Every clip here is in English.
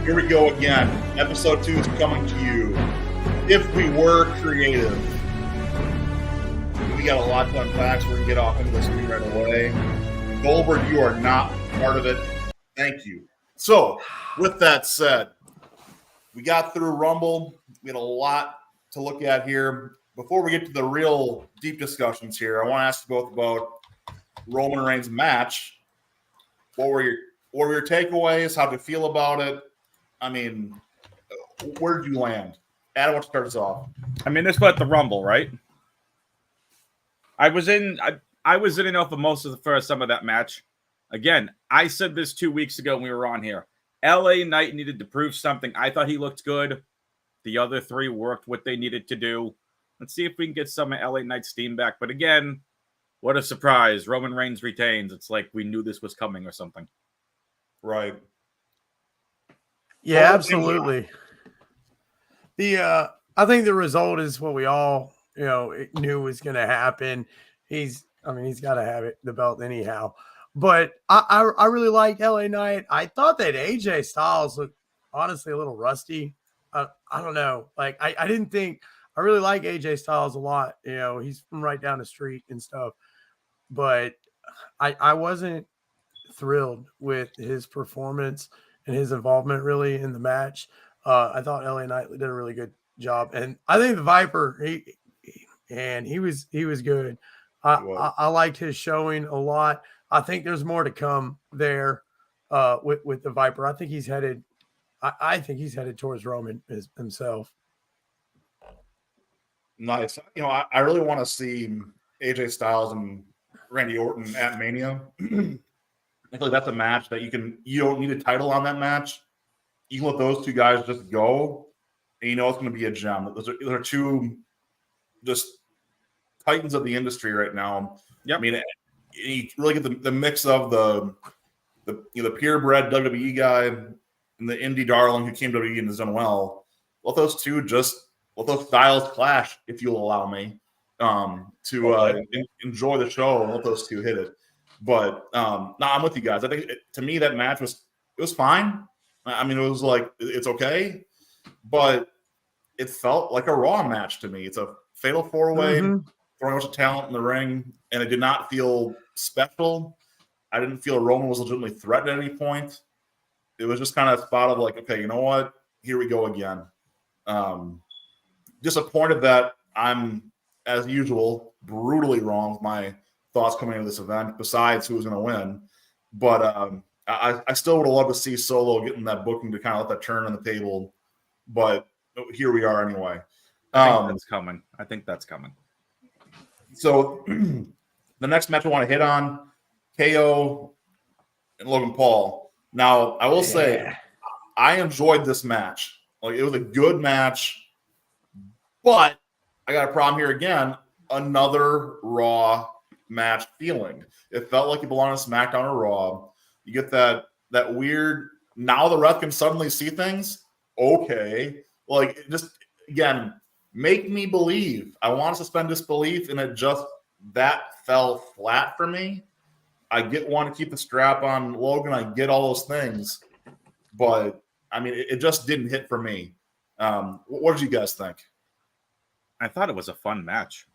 Here we go again. Episode 2 is coming to you. If we were creative, we got a lot to unpack, so we're going to get off into this thing right away. Goldberg, you are not part of it. Thank you. So, with that said, we got through Rumble. We had a lot to look at here. Before we get to the real deep discussions here, I want to ask you both about Roman Reigns' match. What were your takeaways? How did you feel about it? I mean, where did you land? Adam, what starts us off? I mean, this was at the Rumble, right? I was in enough for most of some of that match. Again, I said this 2 weeks ago when we were on here. LA Knight needed to prove something. I thought he looked good. The other three worked what they needed to do. Let's see if we can get some of LA Knight's steam back. But again, what a surprise. Roman Reigns retains. It's like we knew this was coming or something. Right. Yeah, absolutely. I think the result is what we all, knew was going to happen. He's got to have the belt anyhow. But I really like LA Knight. I thought that AJ Styles looked honestly a little rusty. I don't know. Like I didn't think I really like AJ Styles a lot. He's from right down the street and stuff. But I wasn't thrilled with his performance and his involvement really in the match. I thought LA Knight did a really good job, and I think the Viper he was good. I liked his showing a lot. I think there's more to come there with the Viper. I think he's headed. I think he's headed towards Roman himself. Nice. I really want to see AJ Styles and Randy Orton at Mania. I feel like that's a match that you don't need a title on that match. You can let those two guys just go, and it's going to be a gem. Those are two just titans of the industry right now. Yep. I mean, you really get the mix of the purebred WWE guy and the indie darling who came to WWE and has done well. Let those those styles clash, if you'll allow me, to enjoy the show and let those two hit it. But no, I'm with you guys. I think to me that match was fine. I mean, it was like it's okay, but it felt like a Raw match to me. It's a fatal four-way, throwing a bunch of talent in the ring, and it did not feel special. I didn't feel Roman was legitimately threatened at any point. It was just kind of a spot of like, okay, you know what? Here we go again. Disappointed that I'm, as usual, brutally wrong with my thoughts coming into this event, besides who was going to win. But I still would have loved to see Solo getting that booking to kind of let that turn on the table. But here we are anyway. I think that's coming. So the next match I want to hit on, KO and Logan Paul. Now, I will say I enjoyed this match. Like, it was a good match. But I got a problem here again. Another Raw match feeling. It felt like it belonged on SmackDown or Raw. You get that weird, now the ref can suddenly see things. Okay. Like, just, again, make me believe. I want to suspend disbelief, and that fell flat for me. I want to keep the strap on Logan. I get all those things. But, I mean, it just didn't hit for me. What did you guys think? I thought it was a fun match.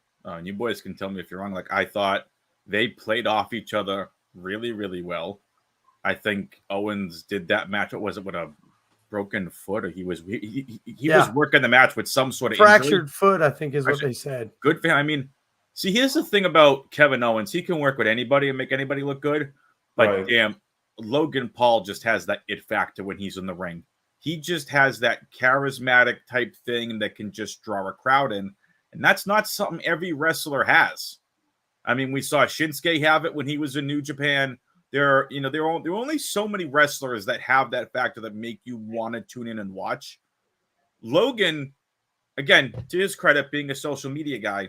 You boys can tell me if you're wrong. Like, I thought they played off each other really, really well. I think Owens did that match. What was it, with a broken foot, or he was working the match with some sort of fractured injury? Foot, I think is what they said. Good for him. I mean, see, here's the thing about Kevin Owens. He can work with anybody and make anybody look good. But damn, Logan Paul just has that it factor when he's in the ring. He just has that charismatic type thing that can just draw a crowd in. And that's not something every wrestler has. I mean, we saw Shinsuke have it when he was in New Japan. There are only so many wrestlers that have that factor that make you want to tune in and watch. Logan, again, to his credit, being a social media guy,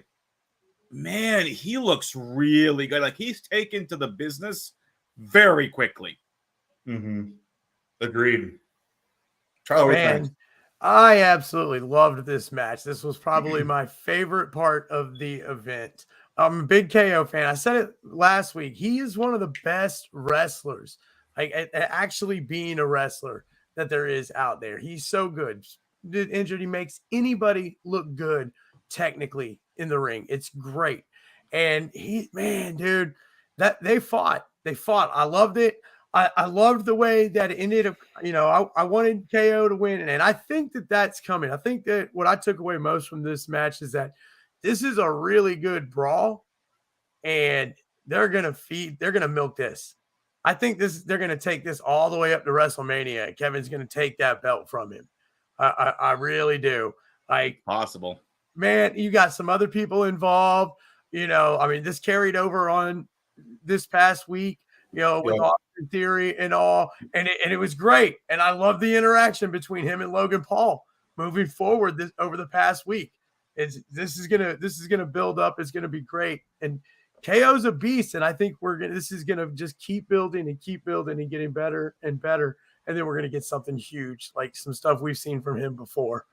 man, he looks really good. Like, he's taken to the business very quickly. Agreed. Charlie, man, I absolutely loved this match. This was probably my favorite part of the event. I'm a big KO fan. I said it last week. He is one of the best wrestlers, like at actually being a wrestler. that there is out there. He's so good. Injured, he makes anybody look good technically in the ring. It's great. And man, dude, that they fought. I loved it. I loved the way that it ended up. I wanted KO to win, and I think that that's coming. I think that what I took away most from this match is that this is a really good brawl, and they're gonna milk this. I think they're gonna take this all the way up to WrestleMania. And Kevin's gonna take that belt from him. I really do. Like, possible. Man, you got some other people involved. This carried over on this past week, with Austin Theory and all, and it was great. And I love the interaction between him and Logan Paul moving forward over the past week. This is gonna build up. It's gonna be great. And KO's a beast, and I think this is gonna just keep building and getting better and better. And then we're gonna get something huge, like some stuff we've seen from him before.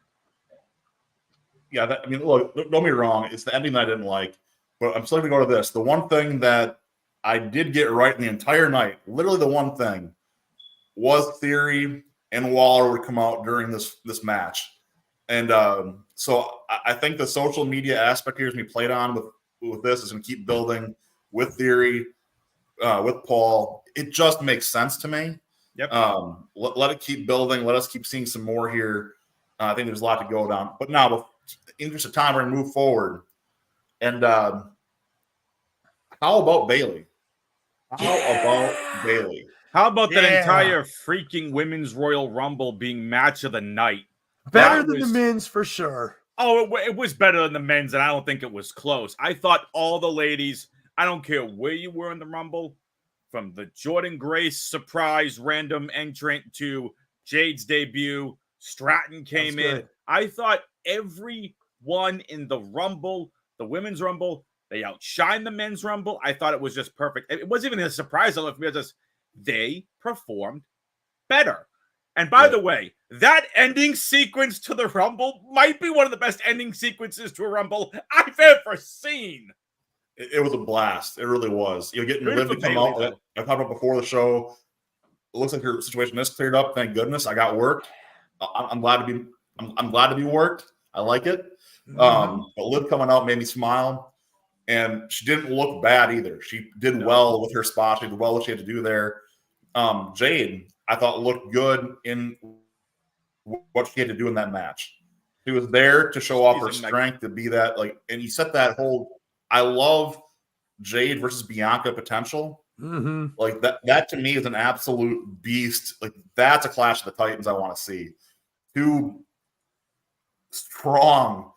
Yeah, look, don't get me wrong. It's the ending that I didn't like, but I'm still going to go to this. The one thing that I did get right in the entire night, literally the one thing, was Theory and Waller would come out during this match. And so I think the social media aspect here is going to be played on with this is going to keep building with Theory, with Paul. It just makes sense to me. Yep. Let it keep building. Let us keep seeing some more here. I think there's a lot to go down. But now, in the interest of time, we're going to move forward. And how about Bayley? How about that entire freaking Women's Royal Rumble being match of the night? Better than the men's for sure. Oh, it was better than the men's, and I don't think it was close. I thought all the ladies, I don't care where you were in the Rumble, from the Jordan Grace surprise random entrant to Jade's debut, Stratton came in. I thought everyone in the Rumble, the Women's Rumble, they outshined the Men's Rumble. I thought it was just perfect. It wasn't even a surprise. I don't know if it was just they performed better. And by the way, that ending sequence to the Rumble might be one of the best ending sequences to a Rumble I've ever seen. It was a blast. It really was. Getting Liv to come out. I talked about before the show. It looks like her situation is cleared up. Thank goodness. I got work. I'm glad to be worked. I like it. But Liv coming out made me smile, and she didn't look bad either. She did well with her spot. She did well what she had to do there. Jade, I thought, looked good in what she had to do in that match. She was there to show off her strength, to be that and you set that whole. I love Jade versus Bianca potential. Mm-hmm. Like that to me is an absolute beast. Like that's a clash of the Titans I want to see. Two strong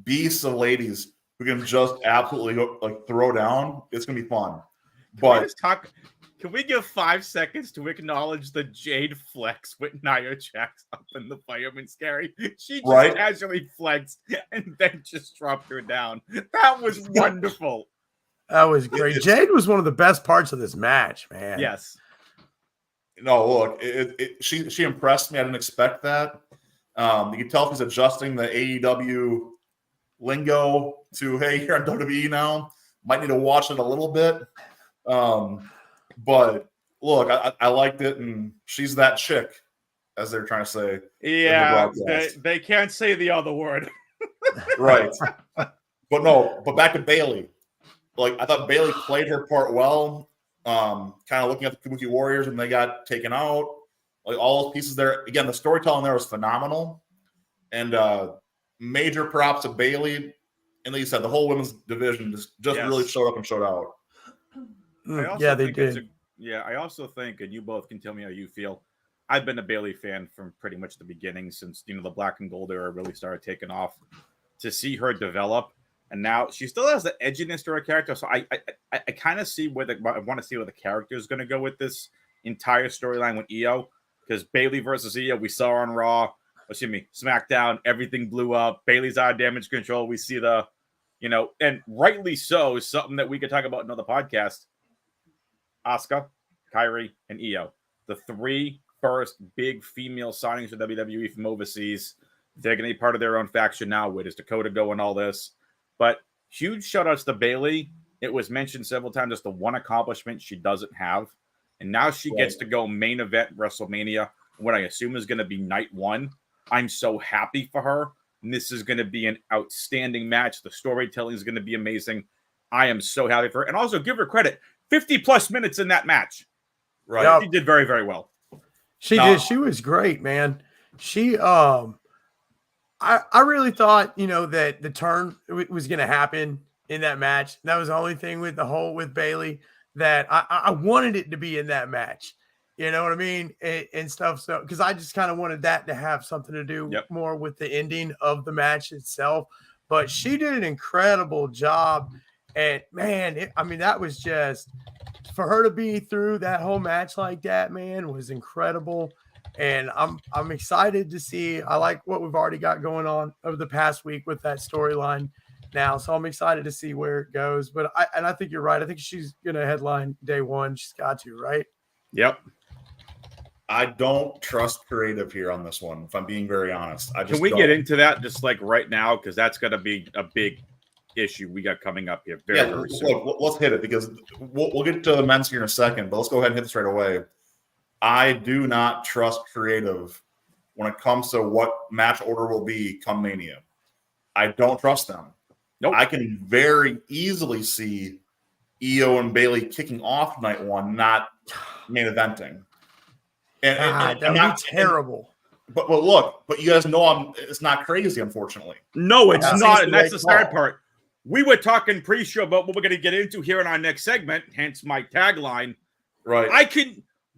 beasts of ladies who can just absolutely throw down. It's gonna be fun. Can we give 5 seconds to acknowledge the Jade flex with Nia Jax up in the fireman's carry? She just casually flexed and then just dropped her down. That was wonderful. That was great. Jade was one of the best parts of this match, man. Yes. No, look, she impressed me. I didn't expect that. You can tell she's adjusting the AEW lingo to, hey, you're on WWE now. Might need to watch it a little bit. But look, I liked it, and she's that chick, as they're trying to say. Yeah, they can't say the other word. Right. But back to Bayley. I thought Bayley played her part well. Kind of looking at the Kabuki Warriors when they got taken out. All those pieces there. Again, the storytelling there was phenomenal. And major props to Bayley. And like you said, the whole women's division just really showed up and showed out. Yeah, they did. I also think, and you both can tell me how you feel, I've been a Bayley fan from pretty much the beginning since, the black and gold era really started taking off. To see her develop, and now she still has the edginess to her character, so I kind of see I want to see where the character is going to go with this entire storyline with Io, because Bayley versus Io, we saw on Raw, SmackDown, everything blew up. Bayley's out of damage control. We see and rightly so, is something that we could talk about in another podcast. Asuka, Kairi, and Io. The 3 first big female signings for WWE from overseas. They're going to be part of their own faction now. Where does Dakota go and all this? But huge shout-outs to Bayley. It was mentioned several times, just the one accomplishment she doesn't have. And now she gets to go main event WrestleMania. what I assume is going to be night one. I'm so happy for her. And this is going to be an outstanding match. The storytelling is going to be amazing. I am so happy for her. And also give her credit. 50-plus minutes in that match. Right. Yep. She did very, very well. She did. She was great, man. She, I really thought, that the turn was going to happen in that match. That was the only thing with Bailey that I wanted it to be in that match. You know what I mean? And stuff. So, because I just kind of wanted that to have something to do more with the ending of the match itself. But she did an incredible job. And man, that was just for her to be through that whole match like that, man, was incredible. And I'm excited to see. I like what we've already got going on over the past week with that storyline now. So I'm excited to see where it goes. But I think you're right. I think she's gonna headline day one. She's got to, right? Yep. I don't trust creative here on this one, if I'm being very honest. Can we get into that just like right now? Because that's gonna be a big issue we got coming up here very soon. Look, let's hit it because we'll get to the men's here in a second, but let's go ahead and hit this right away. I do not trust creative when it comes to what match order will be come Mania. I don't trust them. Nope. I can very easily see Io and Bailey kicking off night one, not main eventing. And that would be terrible. But look, you guys know it's not crazy, unfortunately. No, it's not, and that's the sad part. We were talking pre-show about what we're going to get into here in our next segment, hence my tagline. Right.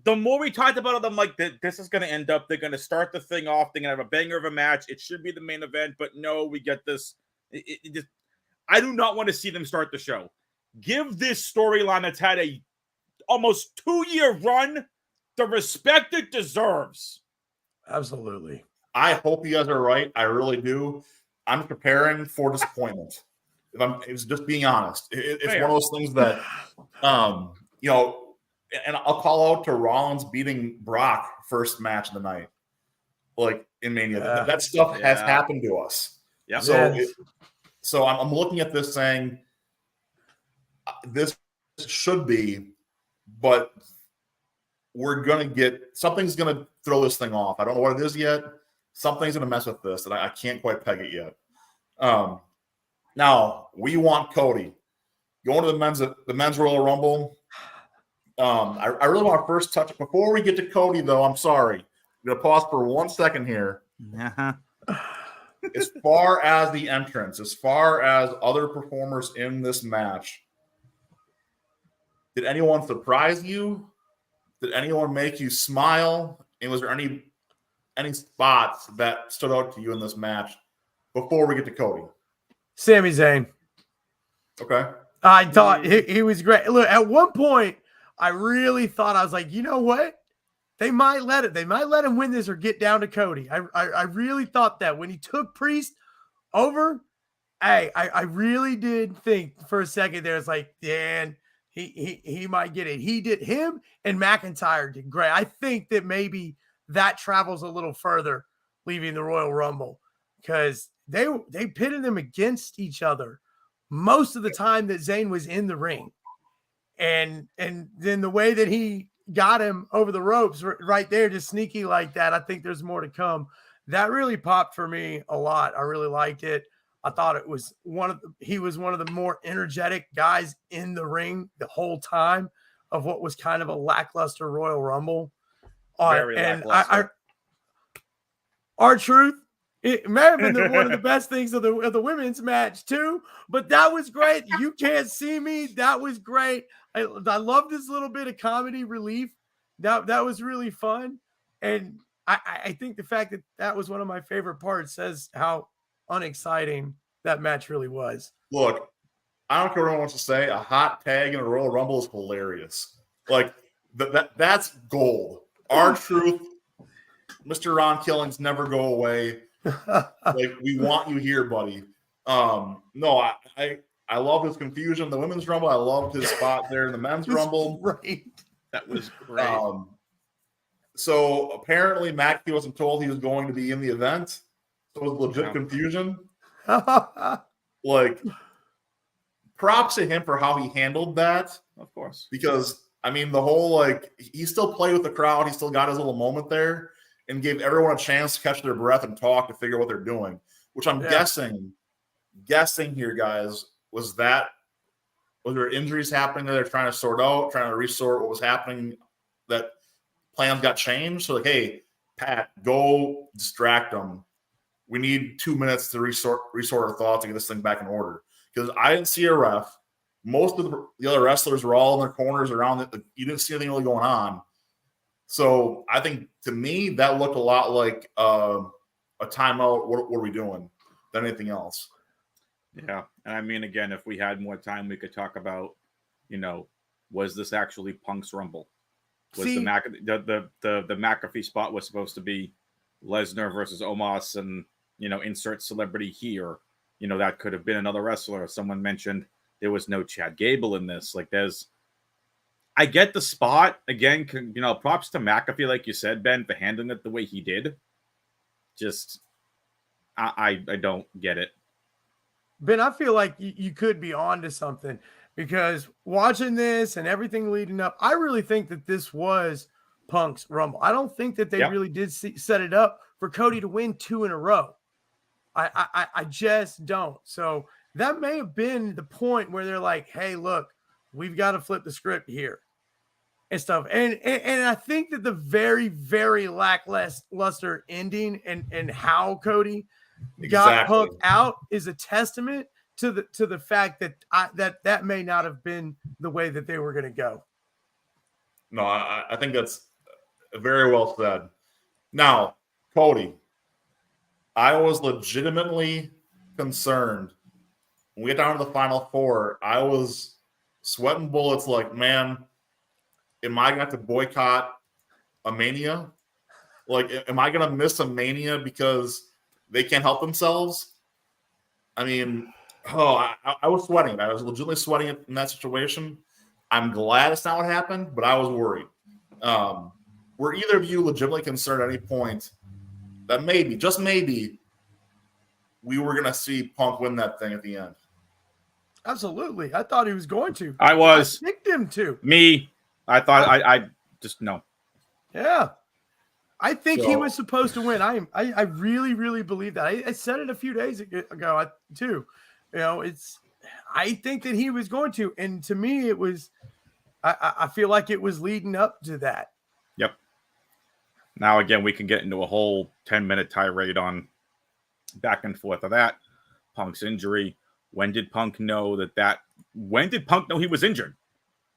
The more we talked about it, I'm like, this is going to end up, they're going to start the thing off, they're going to have a banger of a match. It should be the main event, but no, we get this. I do not want to see them start the show. Give this storyline that's had a almost 2-year run the respect it deserves. Absolutely. I hope you guys are right. I really do. I'm preparing for disappointment. It's just being honest. It's one of those things that, and I'll call out to Rollins beating Brock first match of the night, like in Mania. That stuff has happened to us. Yeah. So I'm looking at this saying this should be, but we're going to get something's going to throw this thing off. I don't know what it is yet. Something's going to mess with this, and I can't quite peg it yet. Now we want Cody going to the men's Royal Rumble. I really want to first touch it before we get to Cody, though. I'm sorry. I'm going to pause for 1 second here. As far as the entrance, as far as other performers in this match, did anyone surprise you? Did anyone make you smile? And was there any spots that stood out to you in this match before we get to Cody? Sami Zayn. Okay. I thought he was great. Look, at one point, I really thought, I was like, you know what? They might let him win this or get down to Cody. I really thought that when he took Priest over, I really did think for a second there, it's like, Dan, he might get it. He did. Him and McIntyre did great. I think that maybe that travels a little further leaving the Royal Rumble because they pitted them against each other most of the time that Zayn was in the ring. And then the way that he got him over the ropes right there, just sneaky like that, I think there's more to come. That really popped for me a lot. I really liked it. I thought he was one of the more energetic guys in the ring the whole time of what was kind of a lackluster Royal Rumble. Very lackluster. R-Truth, it may have been one of the best things of the women's match too, but that was great. You can't see me. That was great. I love this little bit of comedy relief. That was really fun. And I think the fact that was one of my favorite parts says how unexciting that match really was. Look, I don't care what anyone wants to say. A hot tag in a Royal Rumble is hilarious. Like that's gold. R-Truth, Mr. Ron Killings never go away. Like we want you here, buddy. No, I love his confusion in the women's rumble. I loved his spot there in the men's rumble. Right. That was great. So apparently Mackie wasn't told he was going to be in the event. So it was legit confusion. Like, props to him for how he handled that. Of course. Because, I mean, the whole, like, he still played with the crowd. He still got his little moment there. and gave everyone a chance to catch their breath and talk to figure out what they're doing. Which I'm guessing here, guys, was there injuries happening that they're trying to sort out, trying to resort what was happening, that plans got changed. So like, hey, Pat, go distract them. We need 2 minutes to resort our thoughts and get this thing back in order. Because I didn't see a ref. Most of the other wrestlers were all in their corners around it. You didn't see anything really going on. So I think, to me, that looked a lot like a timeout. What are we doing? Than anything else. Yeah, and I mean, again, if we had more time, we could talk about, was this actually Punk's Rumble? Was the McAfee spot was supposed to be Lesnar versus Omos, and insert celebrity here. That could have been another wrestler. Someone mentioned there was no Chad Gable in this. Like, I get the spot. Again, props to McAfee, like you said, Ben, for handling it the way he did. Just, I don't get it. Ben, I feel like you could be on to something, because watching this and everything leading up, I really think that this was Punk's Rumble. I don't think that they really did set it up for Cody to win 2 in a row. I just don't. So that may have been the point where they're like, hey, look, we've got to flip the script here and stuff. And I think that the very, very lackluster ending and how Cody got Punk out is a testament to the fact that that may not have been the way that they were going to go. No, I think that's very well said. Now, Cody, I was legitimately concerned when we get down to the Final Four. I was sweating bullets like, man, am I going to have to boycott a Mania? Like, am I going to miss a Mania because they can't help themselves? I mean, I was sweating. I was legitimately sweating in that situation. I'm glad it's not what happened, but I was worried. Were either of you legitimately concerned at any point that maybe, just maybe, we were going to see Punk win that thing at the end? Absolutely. I thought he was going to. I picked him to. Me. I thought I just no. Yeah. I think he was supposed to win. I really, really believe that. I said it a few days ago too. I think that he was going to. And to me, it was, I feel like it was leading up to that. Yep. Now, again, we can get into a whole 10-minute tirade on back and forth of that. Punk's injury. When did Punk know when did Punk know he was injured?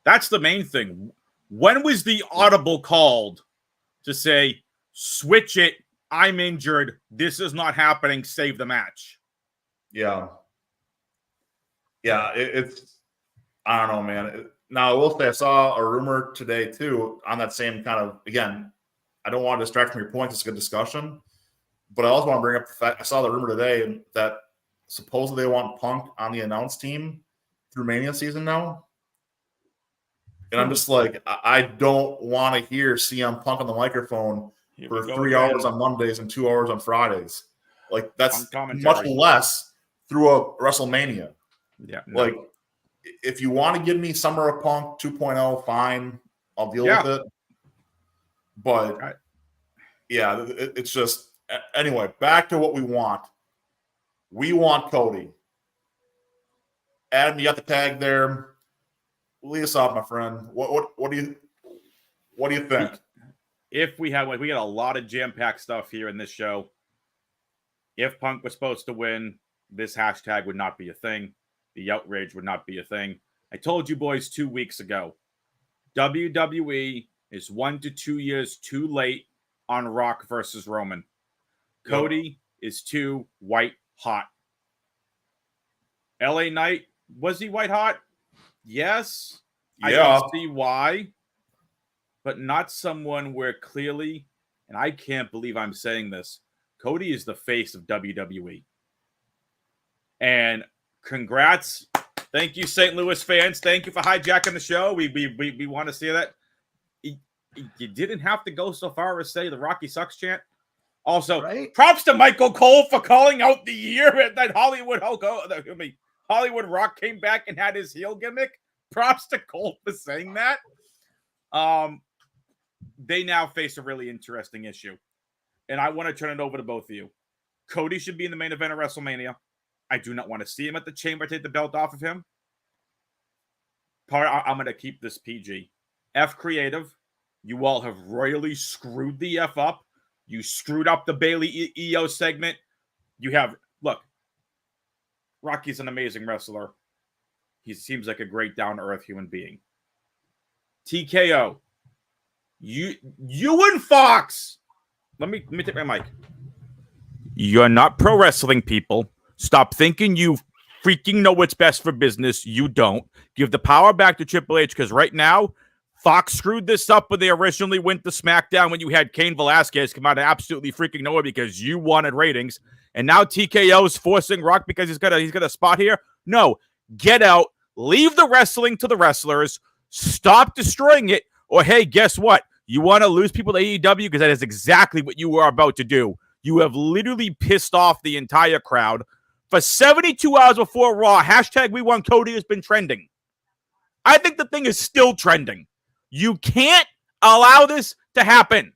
That's the main thing. When was the audible called to say, switch it, I'm injured, this is not happening, save the match? Yeah. Yeah, it's, I don't know, man. Now, I will say I saw a rumor today, too, on that same kind of, again, I don't want to distract from your point. It's a good discussion. But I also want to bring up the fact, I saw the rumor today that supposedly they want Punk on the announce team through Mania season now. And I'm just like, I don't want to hear CM Punk on the microphone for 3 hours on Mondays and 2 hours on Fridays. Like, that's much less through a WrestleMania. Yeah. No. Like, if you want to give me Summer of Punk 2.0, fine. I'll deal with it. But, yeah, it's just, anyway, back to what we want. We want Cody. Adam, you got the tag there. Lead us off, my friend. What do you think? If we got a lot of jam-packed stuff here in this show. If Punk was supposed to win, this hashtag would not be a thing. The outrage would not be a thing. I told you boys 2 weeks ago, WWE is 1 to 2 years too late on Rock versus Roman. Cody is too white hot. LA Knight, was he white hot? Yes. I can see why. But not someone where clearly, and I can't believe I'm saying this, Cody is the face of WWE. And congrats. Thank you, St. Louis fans. Thank you for hijacking the show. We want to see that. You didn't have to go so far as say the Rocky sucks chant. Also, props to Michael Cole for calling out the year that Hollywood Rock came back and had his heel gimmick. Props to Cole for saying that. They now face a really interesting issue. and I want to turn it over to both of you. Cody should be in the main event of WrestleMania. I do not want to see him at the Chamber take the belt off of him. I'm going to keep this PG. F Creative, you all have royally screwed the F up. You screwed up the Bailey EO segment. Look, Rocky's an amazing wrestler. He seems like a great down-to-earth human being. TKO, you and Fox. Let me take my mic. You're not pro wrestling people. Stop thinking you freaking know what's best for business. You don't. Give the power back to Triple H, because right now, Fox screwed this up when they originally went to SmackDown when you had Cain Velasquez come out of absolutely freaking nowhere because you wanted ratings. And now TKO is forcing Rock because he's got a spot here. No, get out. Leave the wrestling to the wrestlers. Stop destroying it. Or, hey, guess what? You want to lose people to AEW? Because that is exactly what you are about to do. You have literally pissed off the entire crowd. For 72 hours before Raw, hashtag We Want Cody has been trending. I think the thing is still trending. You can't allow this to happen.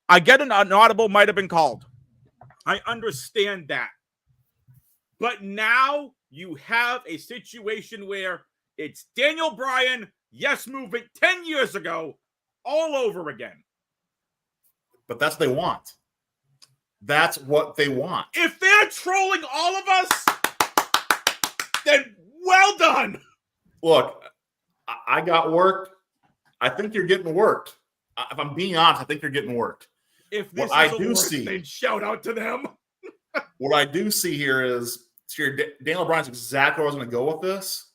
I get an audible might have been called. I understand that. But now you have a situation where it's Daniel Bryan, Yes Movement 10 years ago, all over again. But that's what they want. That's what they want. If they're trolling all of us, then well done. Look, I got worked. I think you're getting worked. If I'm being honest, I think you're getting worked. If this what is I a do work, see, then shout out to them. what I do see here is Daniel Bryan's exactly where I was going to go with this.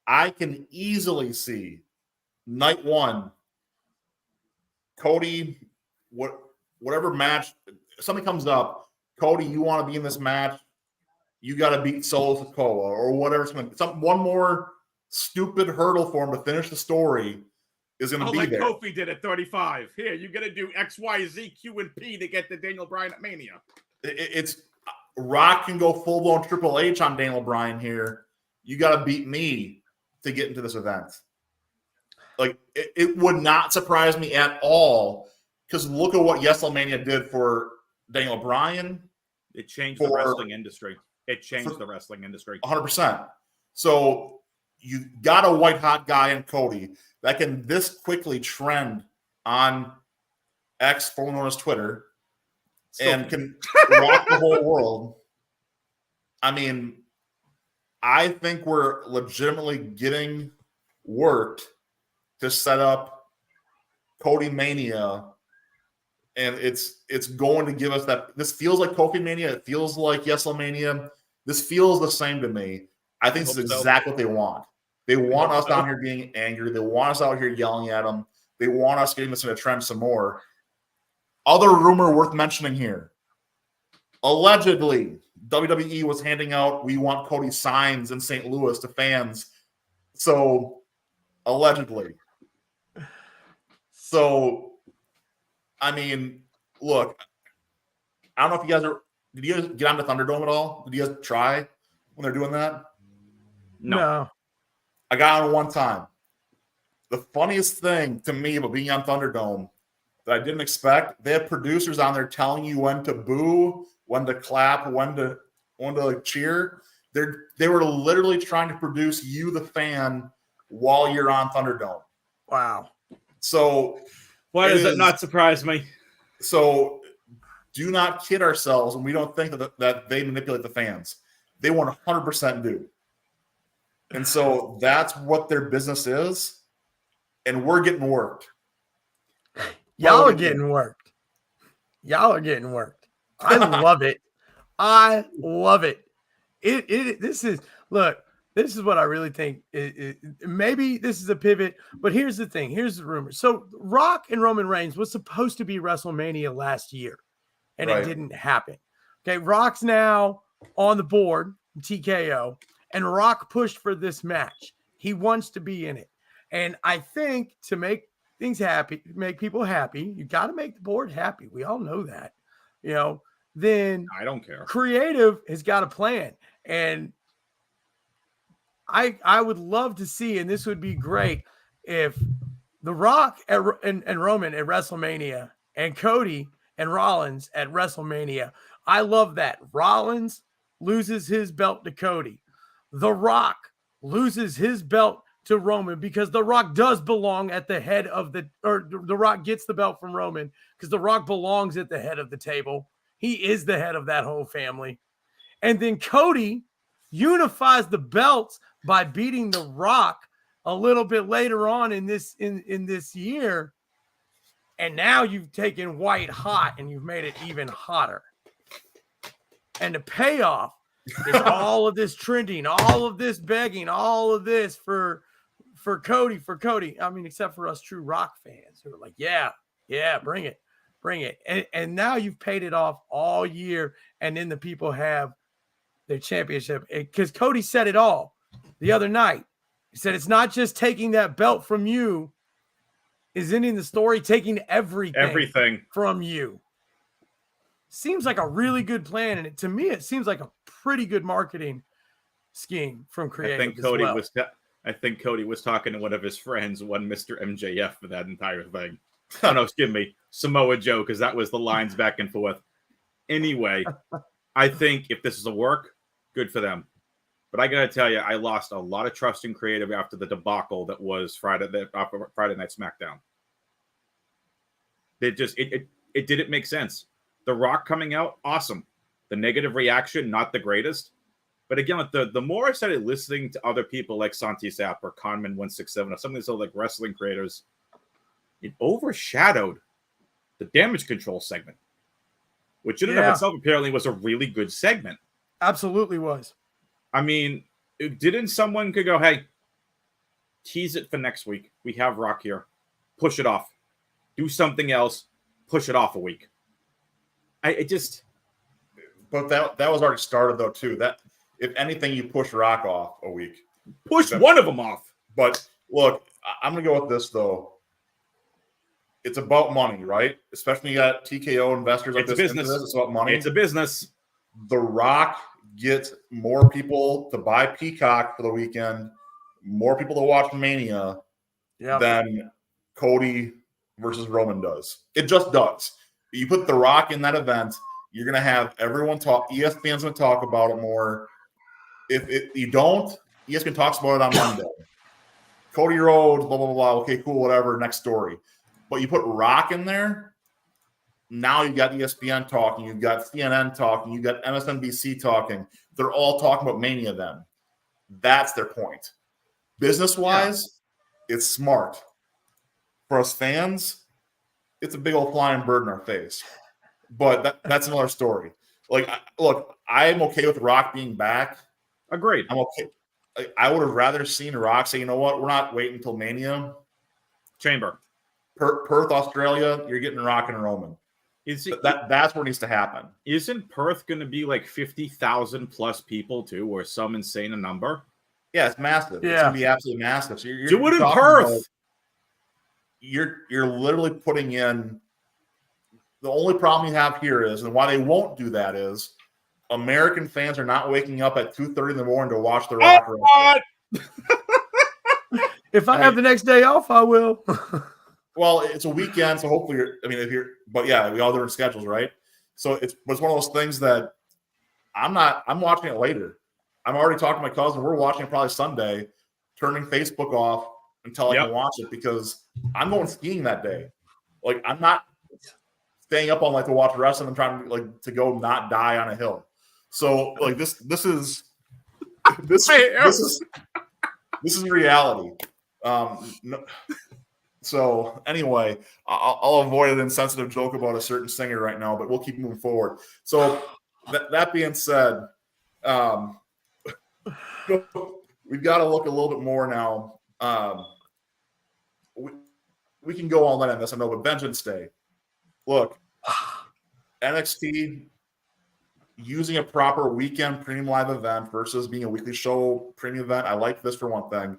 I can easily see night one, Cody, whatever match, if something comes up, Cody, you want to be in this match, you got to beat Solo Sikoa or whatever. One more stupid hurdle for him to finish the story is going to be like there. Kofi did at 35. Here, you got to do X, Y, Z, Q, and P to get the Daniel Bryan at Mania. It's Rock can go full blown Triple H on Daniel Bryan here. You got to beat me to get into this event. Like it would not surprise me at all, because look at what WrestleMania did for Daniel Bryan. It changed the wrestling industry. It changed the wrestling industry. 100%. So you got a white hot guy in Cody that can this quickly trend on X, formerly known as Twitter, and can rock the whole world. I mean, I think we're legitimately getting worked to set up Cody Mania, and it's going to give us that. This feels like Kofi Mania. It feels like WrestleMania. This feels the same to me. I think this is exactly what they want. They want us down here being angry. They want us out here yelling at them. They want us getting this in a trend some more. Other rumor worth mentioning here. Allegedly, WWE was handing out We Want Cody signs in St. Louis to fans. So, allegedly. So, I mean, look, I don't know if you guys did you guys get on the Thunderdome at all? Did you guys try when they're doing that? No. I got on one time. The funniest thing to me about being on Thunderdome that I didn't expect, they had producers on there telling you when to boo, when to clap, when to cheer. They were literally trying to produce you, the fan, while you're on Thunderdome. Wow. So why does that not surprise me? So do not kid ourselves, and we don't think that they manipulate the fans. They 100% do. And so that's what their business is, and we're getting worked. Y'all are getting worked. Y'all are getting worked. I love it. I love it. This is what I really think. Maybe this is a pivot, but here's the thing. Here's the rumor. So Rock and Roman Reigns was supposed to be WrestleMania last year, and It didn't happen. Okay, Rock's now on the board, TKO, and Rock pushed for this match. He wants to be in it. And I think to make things happy, make people happy, you got to make the board happy. We all know that. Then I don't care. Creative has got a plan. And I would love to see, and this would be great, if The Rock and Roman at WrestleMania and Cody and Rollins at WrestleMania. I love that. Rollins loses his belt to Cody. The Rock loses his belt to Roman because The Rock does belong at the head of The Rock gets the belt from Roman because The Rock belongs at the head of the table. He is the head of that whole family. And then Cody unifies the belts by beating The Rock a little bit later on in this year. And now you've taken white hot and you've made it even hotter. And the payoff is all of this trending, all of this begging, all of this for Cody. I mean, except for us true Rock fans who are like, yeah, bring it. And now you've paid it off all year. And then the people have their championship because Cody said it all the other night. He said, it's not just taking that belt from you, is ending the story, taking everything from you. Seems like a really good plan. And to me, it seems like a pretty good marketing scheme from creative. I think Cody was talking to one of his friends, one Mr. MJF, for that entire thing. Oh, no, excuse me, Samoa Joe, because that was the lines back and forth. Anyway, I think if this is a work, good for them. But I got to tell you, I lost a lot of trust in creative after the debacle that was Friday Night SmackDown. It didn't make sense. The Rock coming out, awesome. The negative reaction, not the greatest. But again, the more I started listening to other people like Santi Sapp or Conman167 or some of these other like wrestling creators, it overshadowed the Damage Control segment, which in and of itself apparently was a really good segment. Absolutely was. I mean, didn't someone could go, hey, tease it for next week. We have Rock here. Push it off. Do something else. Push it off a week. But that was already started though too. That if anything, you push Rock off a week. Push one of them off. But look, I'm gonna go with this though. It's about money, right? Especially you got TKO investors like this. It's about money. It's a business. The Rock gets more people to buy Peacock for the weekend, more people to watch Mania than Cody versus Roman does. It just does. You put The Rock in that event, you're going to have everyone talk. ESPN's going to talk about it more. If you don't, ESPN talks about it on Monday. Cody Rhodes, blah, blah, blah. Okay, cool, whatever. Next story. But you put Rock in there, now you've got ESPN talking, you've got CNN talking, you've got MSNBC talking. They're all talking about Mania then. That's their point. Business-wise, it's smart. For us fans, it's a big old flying bird in our face. But that's another story. Like, look, I'm okay with Rock being back. Agreed. I'm okay. I would have rather seen Rock say, you know what, we're not waiting until Mania. Chamber. Perth, Australia, you're getting Rock and Roman. That's what needs to happen. Isn't Perth going to be like 50,000 plus people too, or some insane number? Yeah, it's massive. Yeah. It's going to be absolutely massive. So you're do it in Perth. You're literally putting in. The only problem you have here is, and why they won't do that is, American fans are not waking up at 2:30 in the morning to watch the Rock. If I have the next day off, I will. Well, it's a weekend, so hopefully we all different schedules, right? So it's one of those things that I'm watching it later. I'm already talking to my cousin. We're watching it probably Sunday, turning Facebook off until I can watch it because I'm going skiing that day. Like, I'm not staying up all night to watch wrestling. I'm trying to go not die on a hill. So like this is reality. So anyway, I'll avoid an insensitive joke about a certain singer right now, but we'll keep moving forward. So that being said, we've got to look a little bit more now. We can go all night on this, I know, but Vengeance Day. Look, NXT using a proper weekend premium live event versus being a weekly show premium event. I like this for one thing.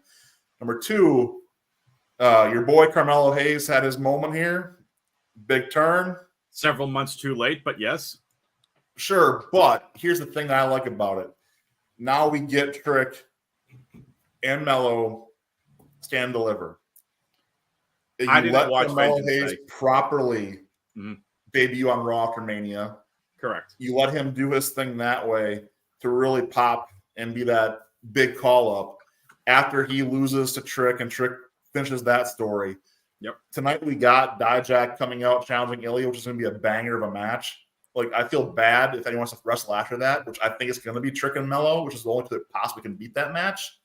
Number two, your boy Carmelo Hayes had his moment here. Big turn. Several months too late, but yes. Sure, but here's the thing that I like about it. Now we get Trick and Mello stand and deliver. I didn't watch Carmelo Hayes properly debut on Raw after Mania. Correct. You let him do his thing that way to really pop and be that big call-up after he loses to Trick and Trick finishes that story. Yep. Tonight we got Dijak coming out challenging Ilya, which is going to be a banger of a match. Like, I feel bad if anyone wants to wrestle after that, which I think is going to be Trick and Mello, which is the only two that possibly can beat that match.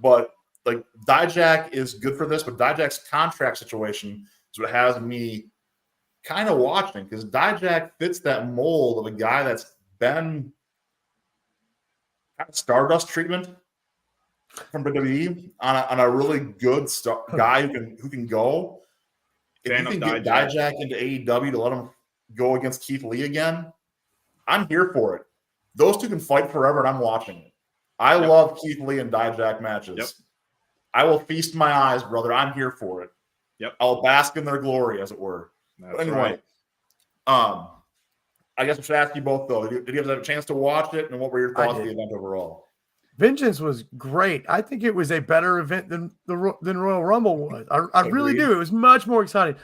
But, like, Dijak is good for this, but Dijak's contract situation is what has me kind of watching, because Dijak fits that mold of a guy that's been kind of Stardust treatment from WWE on a really good guy who can go. If you can get Dijak into AEW to let him go against Keith Lee again, I'm here for it. Those two can fight forever, and I'm watching it. I love Keith Lee and Dijak matches. Yep. I will feast my eyes, brother. I'm here for it. Yep. I'll bask in their glory, as it were. That's but anyway, right. I guess I should ask you both, though. Did you have a chance to watch it, and what were your thoughts of the event overall? Vengeance was great. I think it was a better event than Royal Rumble was. I really do. It was much more exciting.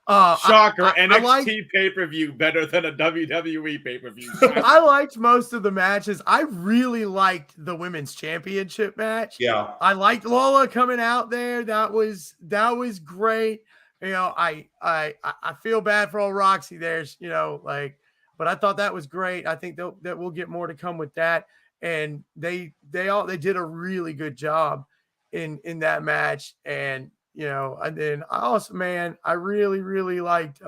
Shocker, NXT pay-per-view better than a WWE pay-per-view. I liked most of the matches. I really liked the women's championship match. Yeah. I liked Lola coming out there. That was great. You know, I feel bad for old Roxy there, you know, like, but I thought that was great. I think that we'll get more to come with that. And they did a really good job in that match. And you know, and then I also, man, I really, really liked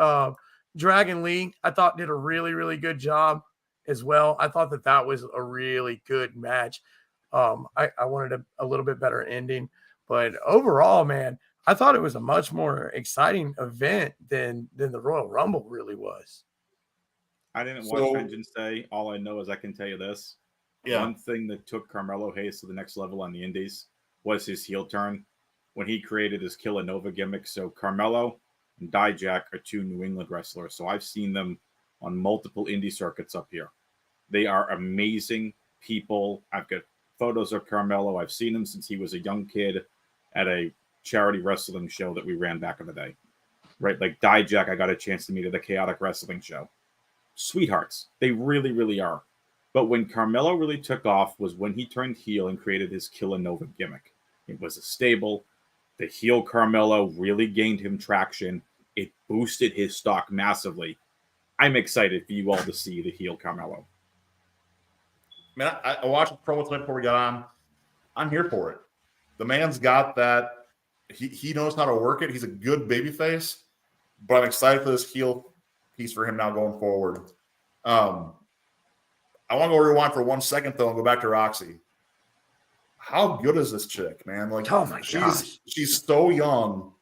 Dragon Lee. I thought did a really, really good job as well. I thought that was a really good match. I wanted a little bit better ending, but overall, man, I thought it was a much more exciting event than the Royal Rumble really was. I didn't watch Vengeance Day. All I know is I can tell you this. Yeah. One thing that took Carmelo Hayes to the next level on the Indies was his heel turn when he created his Killanova gimmick. So Carmelo and Dijak are two New England wrestlers. So I've seen them on multiple indie circuits up here. They are amazing people. I've got photos of Carmelo. I've seen him since he was a young kid at a charity wrestling show that we ran back in the day. Right? Like Dijak, I got a chance to meet at the Chaotic Wrestling show. Sweethearts. They really, really are. But when Carmelo really took off was when he turned heel and created his Killanova gimmick. It was a stable. The heel Carmelo really gained him traction. It boosted his stock massively. I'm excited for you all to see the heel Carmelo. Man, I watched the promo tonight before we got on. I'm here for it. The man's got that. He knows how to work it. He's a good babyface, but I'm excited for this heel piece for him now going forward. I want to go rewind for 1 second, though, and go back to Roxy. How good is this chick, man? Like, oh my gosh, she's so young,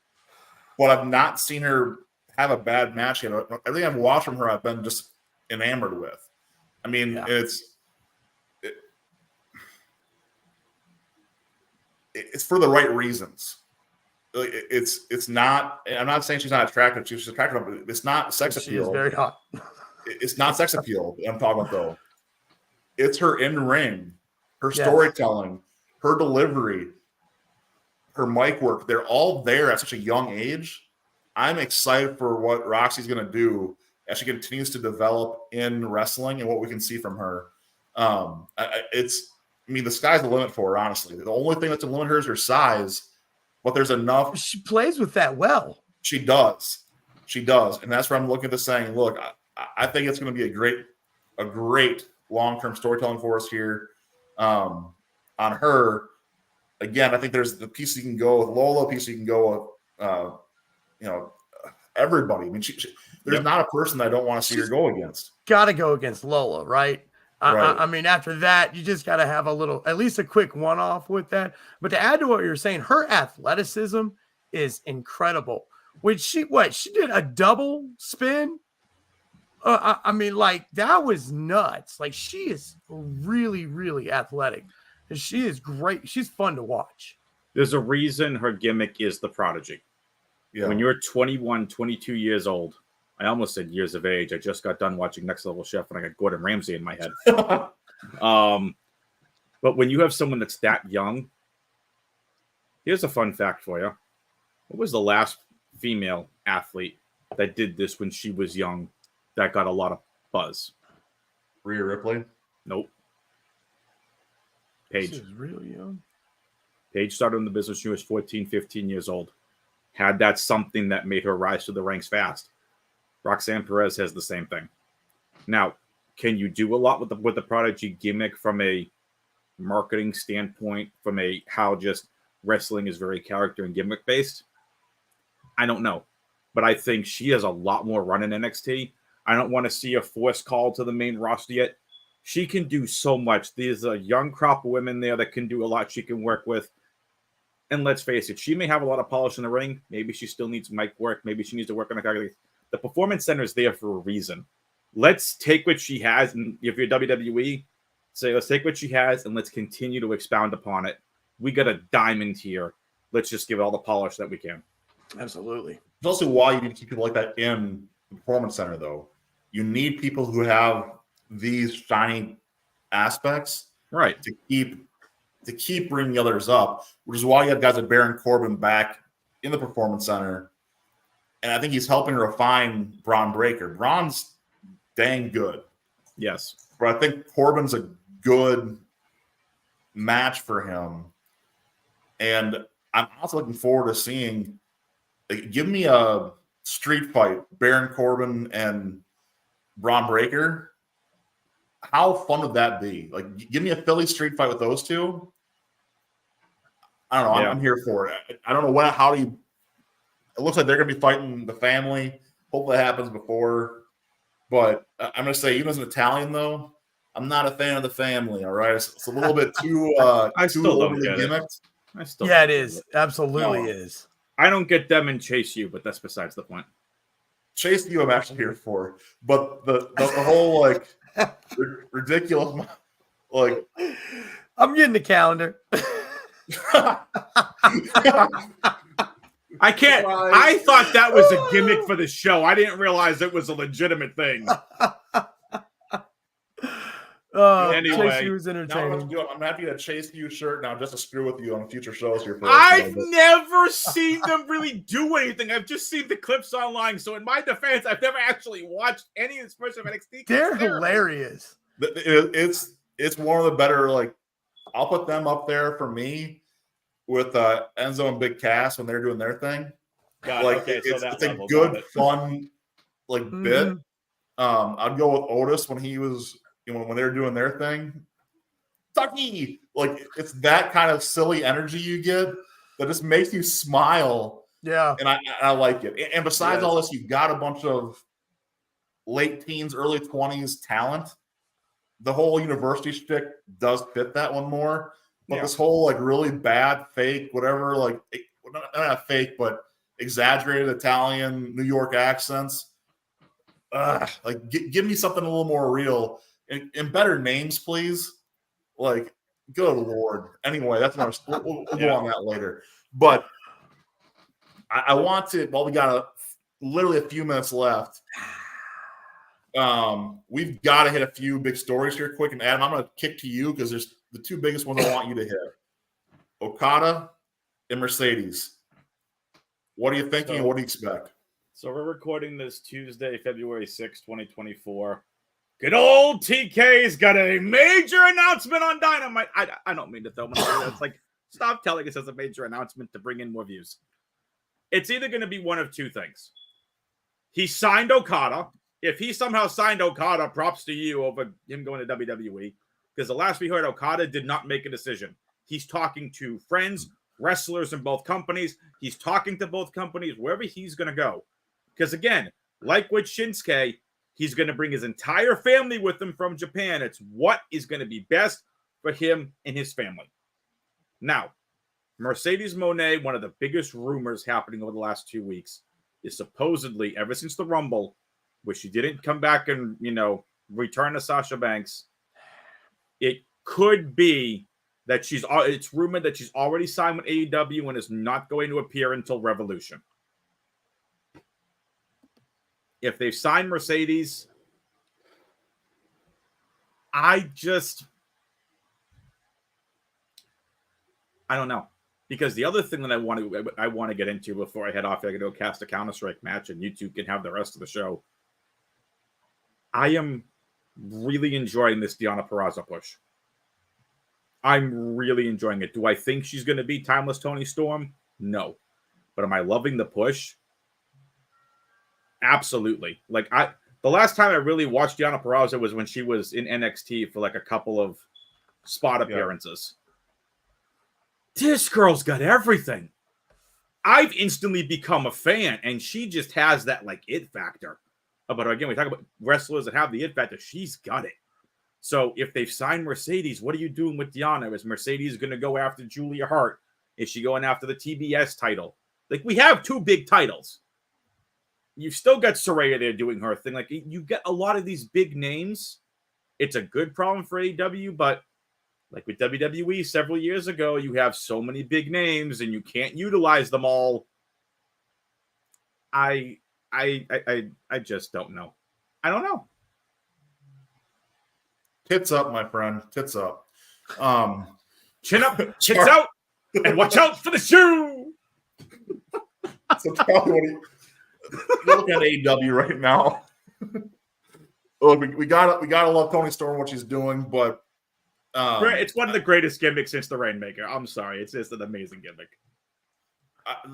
but I've not seen her have a bad match yet. Everything I've watched from her, I've been just enamored with. I mean, it's for the right reasons. It's not. I'm not saying she's not attractive. She's attractive, but it's not sex appeal. She is very hot. It's not sex appeal that I'm talking about, though. It's her in ring, her storytelling, her delivery, her mic work. They're all there at such a young age. I'm excited for what Roxy's going to do as she continues to develop in wrestling and what we can see from her. I mean, the sky's the limit for her, honestly. The only thing that's to limit her is her size, but there's enough. She plays with that well. She does. And that's where I'm looking at this saying, look, I think it's going to be a great long-term storytelling for us here. On her, again, I think there's the piece you can go with Lola, piece you can go with, everybody. I mean, there's not a person that I don't want to see her go against. Got to go against Lola, right? I mean, after that, you just got to have at least a quick one-off with that. But to add to what you're saying, her athleticism is incredible. She did a double spin. I mean, like, that was nuts. Like, she is really, really athletic. She is great. She's fun to watch. There's a reason her gimmick is the prodigy. Yeah. When you're 21, 22 years old, I almost said years of age. I just got done watching Next Level Chef and I got Gordon Ramsay in my head. But when you have someone that's that young, here's a fun fact for you. What was the last female athlete that did this when she was young that got a lot of buzz. Rhea Ripley? Nope. She Paige. was real young. Paige started in the business when she was 14, 15 years old. Had that something that made her rise to the ranks fast. Roxanne Perez has the same thing. Now, can you do a lot with the Prodigy gimmick from a marketing standpoint, from a how just wrestling is very character and gimmick based? I don't know. But I think she has a lot more run in NXT. I don't want to see a forced call to the main roster yet. She can do so much. There's a young crop of women there that can do a lot she can work with. And let's face it, she may have a lot of polish in the ring. Maybe she still needs mic work. Maybe she needs to work on the Performance Center is there for a reason. Let's take what she has, and if you're WWE, say, let's take what she has and let's continue to expound upon it. We got a diamond here. Let's just give it all the polish that we can. Absolutely. It's also why you need to keep people like that in the Performance Center, though. You need people who have these shiny aspects, right, to keep bringing others up, which is why you have guys like Baron Corbin back in the Performance Center. And I think he's helping refine Braun Breaker. Braun's dang good. Yes. But I think Corbin's a good match for him. And I'm also looking forward to seeing, give me a street fight, Baron Corbin and Braun Breaker. How fun would that be? Like, give me a Philly street fight with those two. I don't know. Yeah. I'm here for it. I don't know how do you. It looks like they're going to be fighting the family. Hopefully, that happens before. But I'm going to say, even as an Italian, though, I'm not a fan of the family. All right, it's a little bit too overly gimmicked. It is. Absolutely is. I don't get them and Chase U, but that's besides the point. Chase U, I'm actually here for, but the whole like ridiculous, like I'm getting the calendar. I can't. I thought that was a gimmick for the show. I didn't realize it was a legitimate thing. Anyway, Chase U was entertaining. I'm gonna have to get a Chase U shirt now just to screw with you on future shows here. I've never seen them really do anything. I've just seen the clips online. So in my defense, I've never actually watched any of this version of NXT. They're hilarious. It's one of the better. Like, I'll put them up there for me with Enzo and Big Cass when they're doing their thing. It's a good, fun bit. I'd go with Otis when he was, when they were doing their thing. Tucky, like, it's that kind of silly energy you get that just makes you smile. Yeah, and I like it. And besides all this, you've got a bunch of late teens, early 20s talent. The whole university shtick does fit that one more. But this whole really bad, fake, whatever, not fake, but exaggerated Italian, New York accents. Give me something a little more real and better names, please. Like, good Lord. Anyway, that's another. We'll go on that later. But I want to. Well, we got literally a few minutes left. We've got to hit a few big stories here quick. And Adam, I'm going to kick to you because there's the two biggest ones I want you to hit. Okada and Mercedes. What are you thinking and what do you expect? So we're recording this Tuesday, February 6, 2024. Good old TK's got a major announcement on Dynamite. I don't mean to throw my It's like, stop telling us it's a major announcement to bring in more views. It's either going to be one of two things. He signed Okada. If he somehow signed Okada, props to you over him going to WWE. Because the last we heard, Okada did not make a decision. He's talking to friends, wrestlers in both companies. He's talking to both companies, wherever he's going to go. Because again, like with Shinsuke, he's going to bring his entire family with him from Japan. It's what is going to be best for him and his family. Now, Mercedes Moné, one of the biggest rumors happening over the last 2 weeks, is supposedly, ever since the Rumble, where she didn't come back and, return to Sasha Banks, it could be that it's rumored that she's already signed with AEW and is not going to appear until Revolution. If they've signed Mercedes, I don't know. Because the other thing that I want to get into before I head off, I can do a Cast a Counter-Strike match and you two can have the rest of the show. I am really enjoying this Deonna Purrazzo push. I'm really enjoying it. Do I think she's going to be Timeless Toni Storm? No. But am I loving the push? Absolutely. Like the last time I really watched Deonna Purrazzo was when she was in NXT for like a couple of spot appearances. This girl's got everything. I've instantly become a fan, and she just has that like it factor. But again, we talk about wrestlers that have the it factor. She's got it. So if they've signed Mercedes, what are you doing with Deonna? Is Mercedes going to go after Julia Hart? Is she going after the TBS title? Like, we have 2 big titles. You've still got Saraya there doing her thing. Like, you get a lot of these big names. It's a good problem for AEW, but like with WWE several years ago, you have so many big names and you can't utilize them all. I just don't know. I don't know. Tits up, my friend. Tits up. Chin up, tits out, and watch out for the shoe. So probably what you're looking at AEW right now. Look, we gotta love Toni Storm, what she's doing, but it's one of the greatest gimmicks since the Rainmaker. I'm sorry, it's just an amazing gimmick.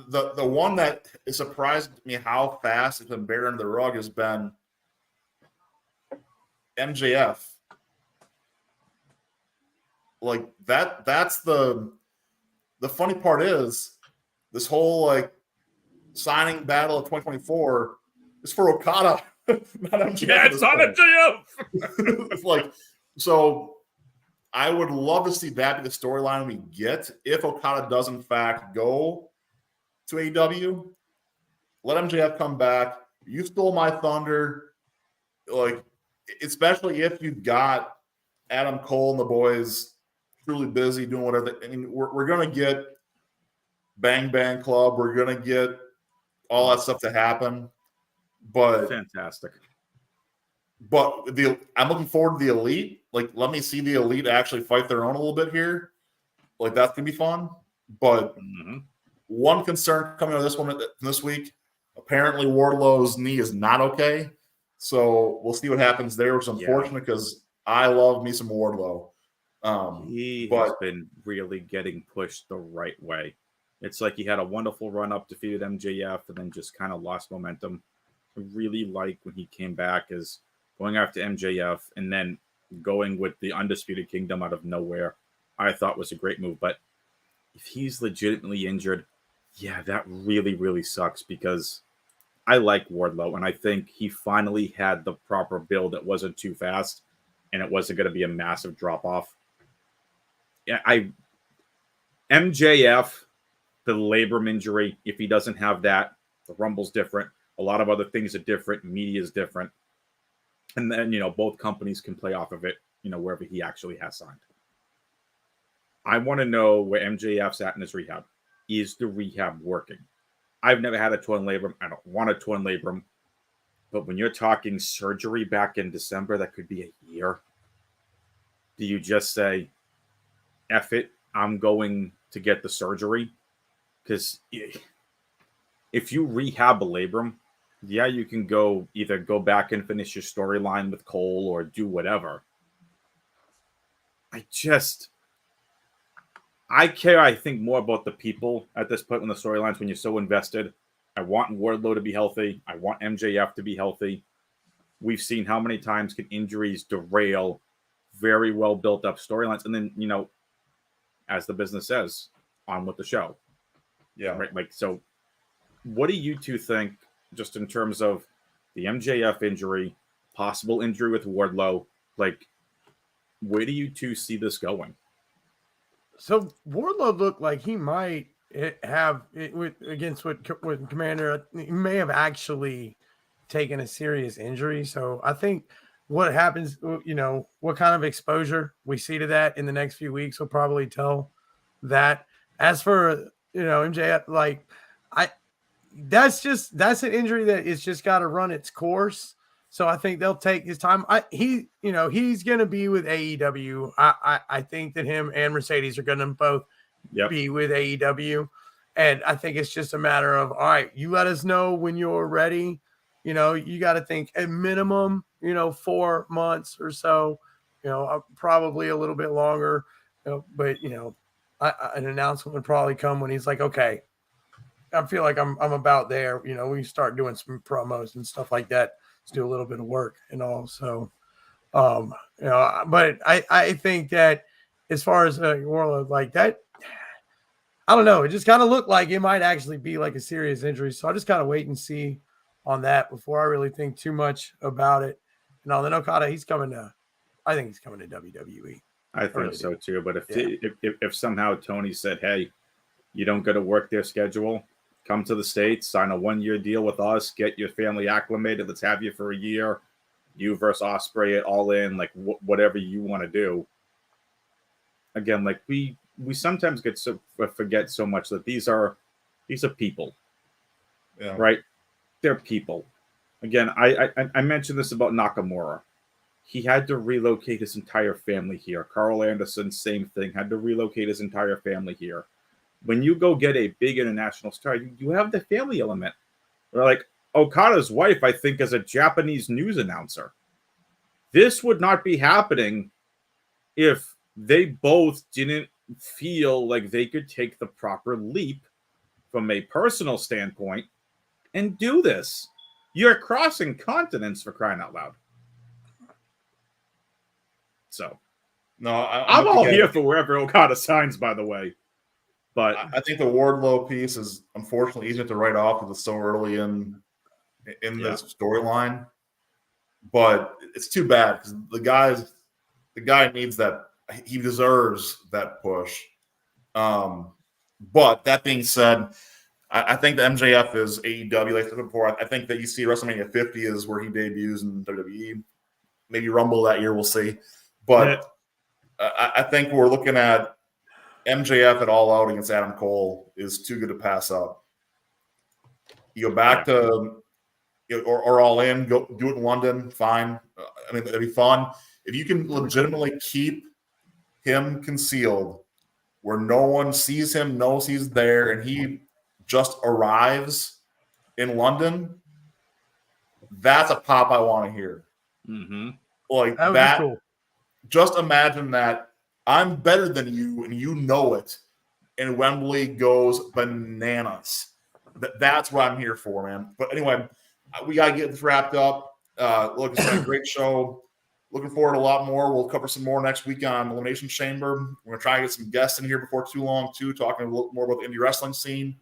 The one that has surprised me how fast it's been buried under the rug has been MJF. Like that's the funny part is this whole like signing battle of 2024 is for Okada, not MJF. Yeah, it's on MJF. It's like, so I would love to see that be the storyline we get if Okada does in fact go to AEW. Let MJF come back. You stole my thunder. Like, especially if you've got Adam Cole and the boys truly busy doing whatever. I mean, we're going to get Bang Bang Club. We're going to get all that stuff to happen. But fantastic. But I'm looking forward to the Elite. Like, let me see the Elite actually fight their own a little bit here. Like, that's going to be fun. But one concern coming out of this one this week, apparently Wardlow's knee is not okay. So we'll see what happens there, which is unfortunate because I love me some Wardlow. He has been really getting pushed the right way. It's like he had a wonderful run up, defeated MJF, and then just kind of lost momentum. I really like when he came back as going after MJF and then going with the Undisputed Kingdom out of nowhere. I thought was a great move. But if he's legitimately injured, that really, really sucks because I like Wardlow, and I think he finally had the proper build that wasn't too fast, and it wasn't going to be a massive drop-off. MJF, the labrum injury, if he doesn't have that, the Rumble's different. A lot of other things are different. Media is different. And then, both companies can play off of it, wherever he actually has signed. I want to know where MJF's at in his rehab. Is the rehab working? I've never had a torn labrum. I don't want a torn labrum. But when you're talking surgery back in December, that could be a year. Do you just say, F it, I'm going to get the surgery? Because if you rehab a labrum, you can either go back and finish your storyline with Cole or do whatever. I care, I think, more about the people at this point in the storylines when you're so invested. I want Wardlow to be healthy. I want MJF to be healthy. We've seen how many times can injuries derail very well built up storylines. And then, as the business says, on with the show. Yeah. Right. Like, so what do you two think, just in terms of the MJF injury, possible injury with Wardlow? Like, where do you two see this going? So Wardlow looked like he might have against with Commander. He may have actually taken a serious injury. So I think what happens, what kind of exposure we see to that in the next few weeks will probably tell that. As for MJF, that's an injury that it's just got to run its course. So I think they'll take his time. He's going to be with AEW. I think that him and Mercedes are going to both be with AEW. And I think it's just a matter of, all right, you let us know when you're ready. you got to think at minimum, 4 months or so, probably a little bit longer, but an announcement would probably come when he's like, okay, I feel like I'm about there. We start doing some promos and stuff like that. Let's do a little bit of work and all. So, but I think that as far as Warlord like that, I don't know. It just kind of looked like it might actually be like a serious injury. So I'll just kind of wait and see on that before I really think too much about it. And then Okada, I think he's coming to WWE. I think so too. But if somehow Tony said, hey, you don't go to work their schedule, come to the States, sign a 1-year deal with us, get your family acclimated. Let's have you for a year. You versus Ospreay, it all in, like whatever you want to do. Again, like we sometimes forget so much that these are people, right? They're people. Again, I mentioned this about Nakamura. He had to relocate his entire family here. Carl Anderson, same thing, had to relocate his entire family here. When you go get a big international star, you have the family element. Like Okada's wife, I think, is a Japanese news announcer. This would not be happening if they both didn't feel like they could take the proper leap from a personal standpoint and do this. You're crossing continents, for crying out loud. So, no, I'm all here for wherever Okada signs, by the way. But I think the Wardlow piece is unfortunately easier to write off because it's so early in this storyline. But it's too bad because the guy needs that. He deserves that push. But that being said, I think the MJF is AEW. Like I said before, I think that you see WrestleMania 50 is where he debuts in WWE. Maybe Rumble that year, we'll see. But I think we're looking at MJF at All Out against Adam Cole is too good to pass up. You go back to or All In, go do it in London, fine. I mean, it'd be fun. If you can legitimately keep him concealed where no one sees him, knows he's there, and he just arrives in London, that's a pop I want to hear. Mm-hmm. Like that. Cool. Just imagine that I'm better than you, and you know it, and Wembley goes bananas. That's what I'm here for, man. But anyway, we got to get this wrapped up. Look, it's been a great show. Looking forward to a lot more. We'll cover some more next week on Elimination Chamber. We're going to try and get some guests in here before too long, too, talking a little more about the indie wrestling scene.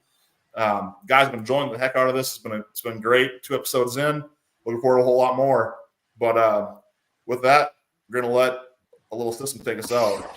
Guys have been enjoying the heck out of this. It's been great. 2 episodes in. Looking forward to a whole lot more. But with that, we're going to let a little system take us out.